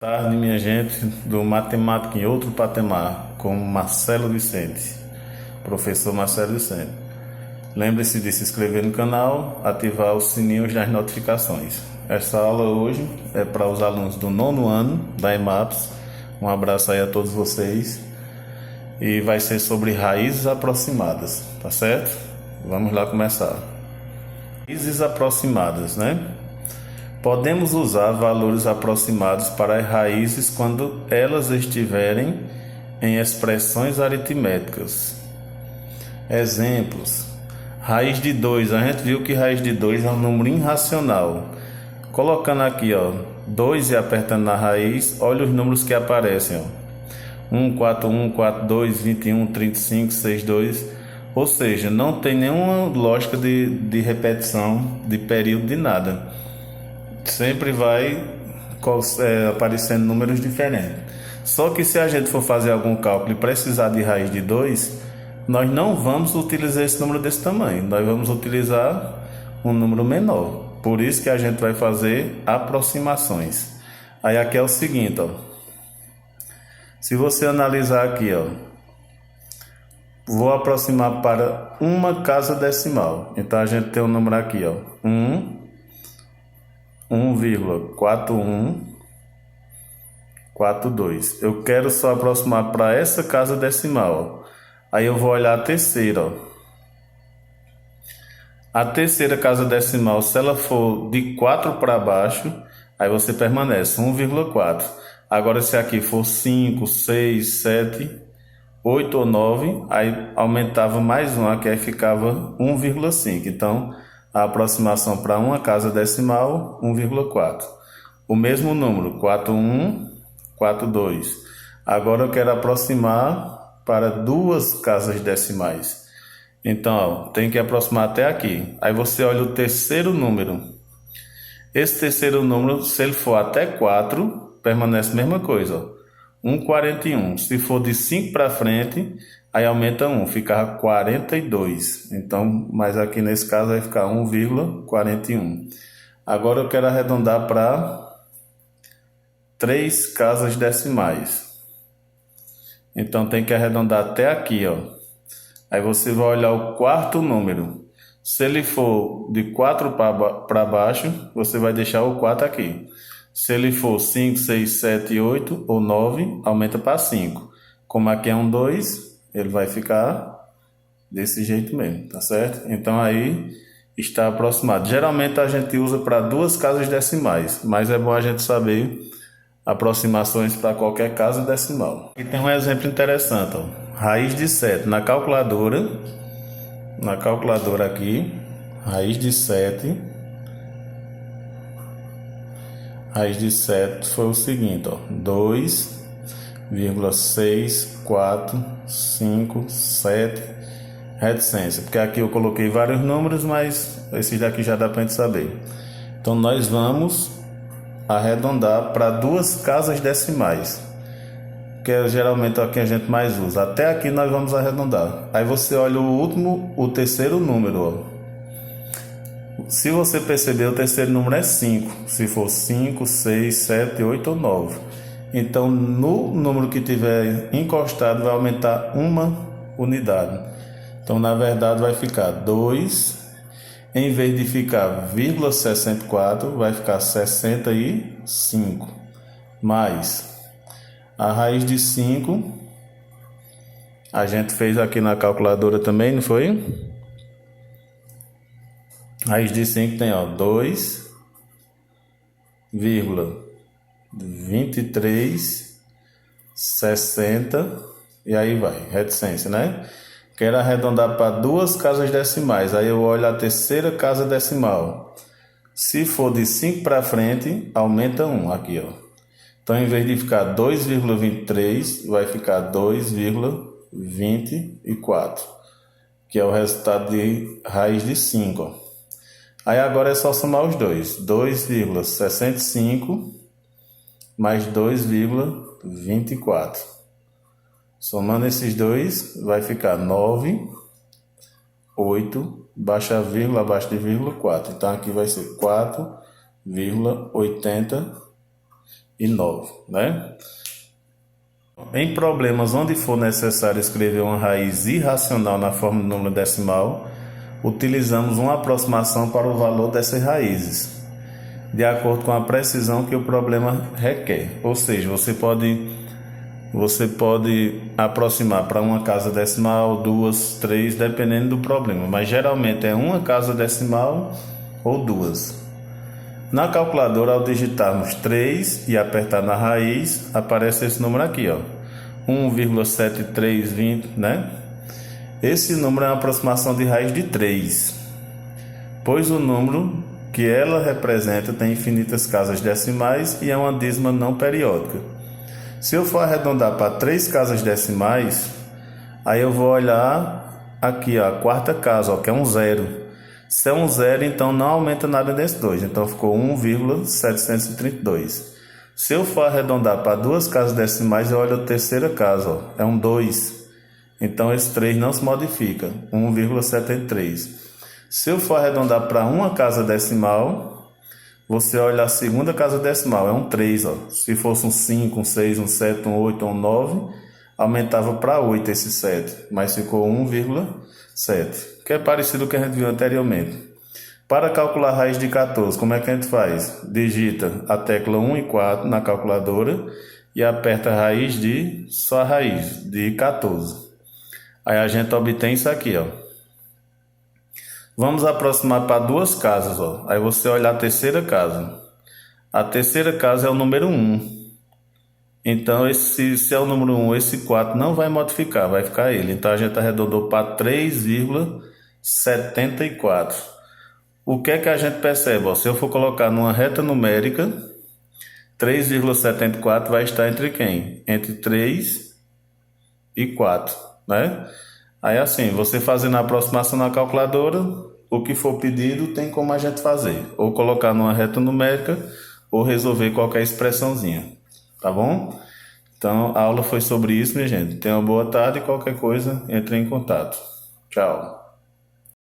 Boa tarde, minha gente do Matemática em Outro Patamar, com Marcelo Vicente, professor Marcelo Vicente. Lembre-se de se inscrever no canal, ativar os sininhos das notificações. Esta aula hoje é para os alunos do nono ano da EMAPS. Um abraço aí a todos vocês. E vai ser sobre raízes aproximadas, tá certo? Vamos lá começar. Raízes aproximadas, né? Podemos usar valores aproximados para as raízes quando elas estiverem em expressões aritméticas. Exemplos: raiz de 2. A gente viu que raiz de 2 é um número irracional. Colocando aqui, 2 e apertando na raiz, olha os números que aparecem. 1, 4, 1, 4, 2, 21, 35, 6, 2. Ou seja, não tem nenhuma lógica de repetição de período de nada. Sempre vai aparecendo números diferentes. Só que se a gente for fazer algum cálculo e precisar de raiz de 2, nós não vamos utilizar esse número desse tamanho. Nós vamos utilizar um número menor. Por isso que a gente vai fazer aproximações. Aí aqui é o seguinte, se você analisar aqui, vou aproximar para uma casa decimal. Então a gente tem um número aqui, 1,4142. Eu quero só aproximar para essa casa decimal. Aí eu vou olhar a terceira. A terceira casa decimal, se ela for de 4 para baixo, aí você permanece 1,4. Agora se aqui for 5, 6, 7, 8 ou 9, aí aumentava mais um, aqui aí ficava 1,5. Então, a aproximação para uma casa decimal, 1,4. O mesmo número, 41, 42. Agora eu quero aproximar para duas casas decimais. Então, tem que aproximar até aqui. Aí você olha o terceiro número. Esse terceiro número, se ele for até 4, permanece a mesma coisa. 1,41. Se for de 5 para frente, aí aumenta 1, fica 42. Então, mas aqui nesse caso vai ficar 1,41. Agora eu quero arredondar para 3 casas decimais. Então tem que arredondar até aqui, Aí você vai olhar o quarto número. Se ele for de 4 para baixo, você vai deixar o 4 aqui. Se ele for 5, 6, 7, 8 ou 9, aumenta para 5. Como aqui é um 2, ele vai ficar desse jeito mesmo, tá certo? Então aí está aproximado. Geralmente a gente usa para duas casas decimais, mas é bom a gente saber aproximações para qualquer casa decimal. E tem um exemplo interessante, raiz de 7 na calculadora aqui, raiz de 7 foi o seguinte, 2,645,7 reticência, porque aqui eu coloquei vários números, mas esses daqui já dá para a gente saber. Então nós vamos arredondar para duas casas decimais, que é geralmente o que a gente mais usa. Até aqui nós vamos arredondar. Aí você olha o terceiro número. Se você perceber, o terceiro número é 5. Se for 5, 6, 7, 8 ou 9. Então, no número que tiver encostado, vai aumentar uma unidade. Então, na verdade, vai ficar 2. Em vez de ficar 0,64, vai ficar 65. Mais a raiz de 5, a gente fez aqui na calculadora também, não foi? Raiz de 5 tem 2,2360 e aí vai, reticência, né? Quero arredondar para duas casas decimais, aí eu olho a terceira casa decimal. Se for de 5 para frente, aumenta 1 aqui, Então, em vez de ficar 2,23, vai ficar 2,24, que é o resultado de raiz de 5. Aí agora é só somar os dois. 2,65 mais 2,24. Somando esses dois, vai ficar 9, 8, baixa a vírgula, abaixo de vírgula, 4. Então aqui vai ser 4,84. né? Em problemas onde for necessário escrever uma raiz irracional na forma de número decimal, utilizamos uma aproximação para o valor dessas raízes, de acordo com a precisão que o problema requer. Ou seja, você pode aproximar para uma casa decimal, duas, três, dependendo do problema, mas geralmente é uma casa decimal ou duas. Na calculadora, ao digitarmos 3 e apertar na raiz, aparece esse número aqui, ó, 1,7320, né? Esse número é uma aproximação de raiz de 3, pois o número que ela representa tem infinitas casas decimais e é uma dízima não periódica. Se eu for arredondar para 3 casas decimais, aí eu vou olhar aqui, ó, a quarta casa, ó, que é um zero. Se é um zero, então não aumenta nada desses dois. Então ficou 1,732. Se eu for arredondar para 2 casas decimais, eu olho a terceira casa, ó, é um 2. Então esse 3 não se modifica, 1,73. Se eu for arredondar para uma casa decimal, você olha a segunda casa decimal, é um 3. Ó. Se fosse um 5, um 6, um 7, um 8, um 9, aumentava para 8 esse 7, mas ficou 1,7, que é parecido com o que a gente viu anteriormente. Para calcular a raiz de 14, como é que a gente faz? Digita a tecla 1 e 4 na calculadora e aperta a raiz só a raiz de 14. Aí a gente obtém isso aqui, ó. Vamos aproximar para 2 casas, ó. Aí você olha a terceira casa. A terceira casa é o número 1. Então, se é o número 1, esse 4 não vai modificar, vai ficar ele. Então, a gente arredondou para 3,74. O que é que a gente percebe? Ó, se eu for colocar numa reta numérica, 3,74 vai estar entre quem? Entre 3 e 4, né? Aí assim, você fazendo a aproximação na calculadora, o que for pedido tem como a gente fazer. Ou colocar numa reta numérica, ou resolver qualquer expressãozinha. Tá bom? Então, a aula foi sobre isso, minha gente. Tenha uma boa tarde e qualquer coisa, entre em contato. Tchau.